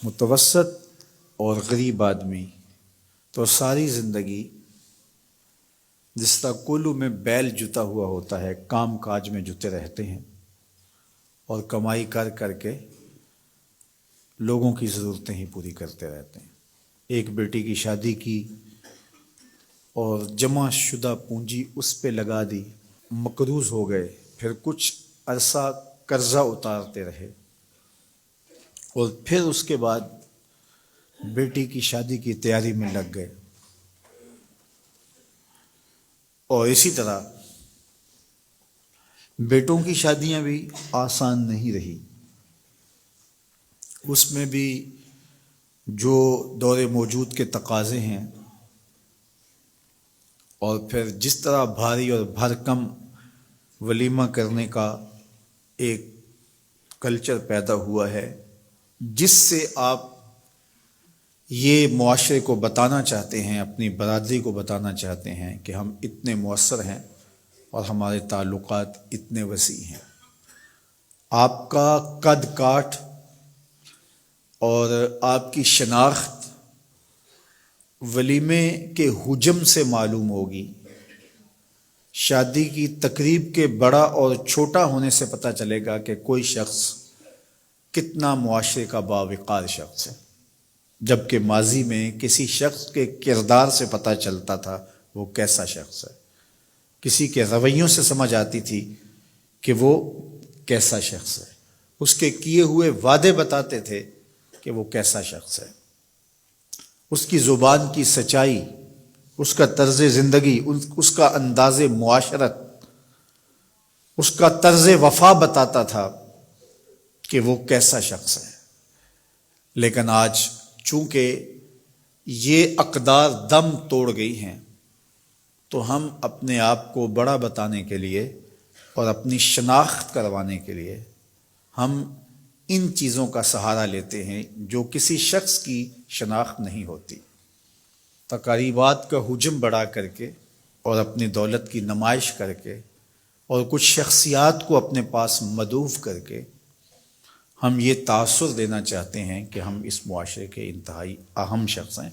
متوسط اور غریب آدمی تو ساری زندگی جس طرح کولو میں بیل جتا ہوا ہوتا ہے کام کاج میں جتے رہتے ہیں اور کمائی کر کر کے لوگوں کی ضرورتیں ہی پوری کرتے رہتے ہیں۔ ایک بیٹی کی شادی کی اور جمع شدہ پونجی اس پہ لگا دی، مقروض ہو گئے، پھر کچھ عرصہ قرضہ اتارتے رہے اور پھر اس کے بعد بیٹی کی شادی کی تیاری میں لگ گئے، اور اسی طرح بیٹوں کی شادیاں بھی آسان نہیں رہی۔ اس میں بھی جو دور موجود کے تقاضے ہیں اور پھر جس طرح بھاری اور بھرکم ولیمہ کرنے کا ایک کلچر پیدا ہوا ہے، جس سے آپ یہ معاشرے کو بتانا چاہتے ہیں، اپنی برادری کو بتانا چاہتے ہیں کہ ہم اتنے مؤثر ہیں اور ہمارے تعلقات اتنے وسیع ہیں۔ آپ کا قد کاٹ اور آپ کی شناخت ولیمے کے حجم سے معلوم ہوگی، شادی کی تقریب کے بڑا اور چھوٹا ہونے سے پتہ چلے گا کہ کوئی شخص کتنا معاشرے کا باوقار شخص ہے، جبکہ ماضی میں کسی شخص کے کردار سے پتہ چلتا تھا وہ کیسا شخص ہے، کسی کے رویوں سے سمجھ آتی تھی کہ وہ کیسا شخص ہے، اس کے کیے ہوئے وعدے بتاتے تھے کہ وہ کیسا شخص ہے، اس کی زبان کی سچائی، اس کا طرز زندگی، اس کا انداز معاشرت، اس کا طرز وفا بتاتا تھا کہ وہ کیسا شخص ہے۔ لیکن آج چونکہ یہ اقدار دم توڑ گئی ہیں تو ہم اپنے آپ کو بڑا بتانے کے لیے اور اپنی شناخت کروانے کے لیے ہم ان چیزوں کا سہارا لیتے ہیں جو کسی شخص کی شناخت نہیں ہوتی۔ تقریبات کا حجم بڑھا کر کے اور اپنی دولت کی نمائش کر کے اور کچھ شخصیات کو اپنے پاس مدعو کر کے ہم یہ تاثر دینا چاہتے ہیں کہ ہم اس معاشرے کے انتہائی اہم شخص ہیں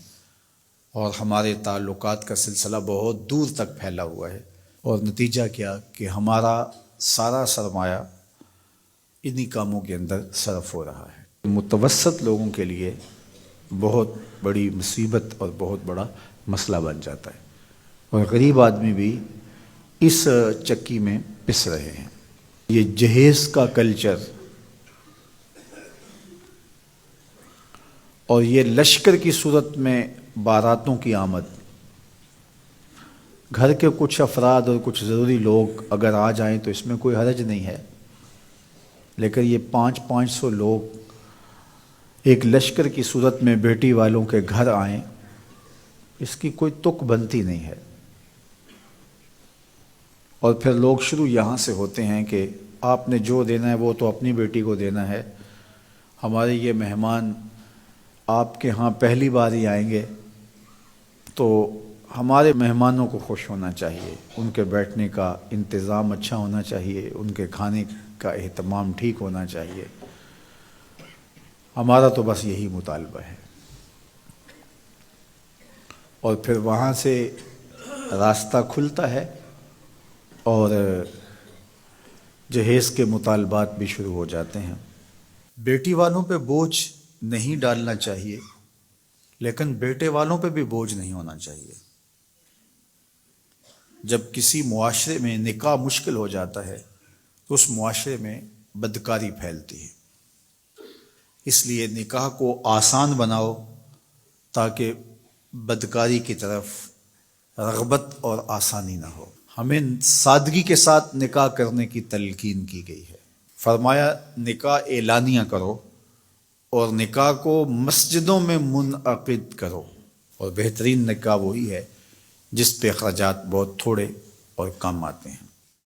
اور ہمارے تعلقات کا سلسلہ بہت دور تک پھیلا ہوا ہے، اور نتیجہ کیا کہ ہمارا سارا سرمایہ انہی کاموں کے اندر صرف ہو رہا ہے۔ متوسط لوگوں کے لیے بہت بڑی مصیبت اور بہت بڑا مسئلہ بن جاتا ہے، اور غریب آدمی بھی اس چکی میں پس رہے ہیں۔ یہ جہیز کا کلچر اور یہ لشکر کی صورت میں باراتوں کی آمد، گھر کے کچھ افراد اور کچھ ضروری لوگ اگر آ جائیں تو اس میں کوئی حرج نہیں ہے، لیکن یہ 500 لوگ ایک لشکر کی صورت میں بیٹی والوں کے گھر آئیں، اس کی کوئی تک بنتی نہیں ہے۔ اور پھر لوگ شروع یہاں سے ہوتے ہیں کہ آپ نے جو دینا ہے وہ تو اپنی بیٹی کو دینا ہے، ہمارے یہ مہمان آپ کے ہاں پہلی بار ہی آئیں گے تو ہمارے مہمانوں کو خوش ہونا چاہیے، ان کے بیٹھنے کا انتظام اچھا ہونا چاہیے، ان کے کھانے کا اہتمام ٹھیک ہونا چاہیے، ہمارا تو بس یہی مطالبہ ہے۔ اور پھر وہاں سے راستہ کھلتا ہے اور جہیز کے مطالبات بھی شروع ہو جاتے ہیں۔ بیٹی والوں پہ بوجھ نہیں ڈالنا چاہیے، لیکن بیٹے والوں پہ بھی بوجھ نہیں ہونا چاہیے۔ جب کسی معاشرے میں نکاح مشکل ہو جاتا ہے تو اس معاشرے میں بدکاری پھیلتی ہے، اس لیے نکاح کو آسان بناؤ تاکہ بدکاری کی طرف رغبت اور آسانی نہ ہو۔ ہمیں سادگی کے ساتھ نکاح کرنے کی تلقین کی گئی ہے۔ فرمایا نکاح اعلانیہ کرو اور نکاح کو مسجدوں میں منعقد کرو، اور بہترین نکاح وہی ہے جس پہ اخراجات بہت تھوڑے اور کم آتے ہیں۔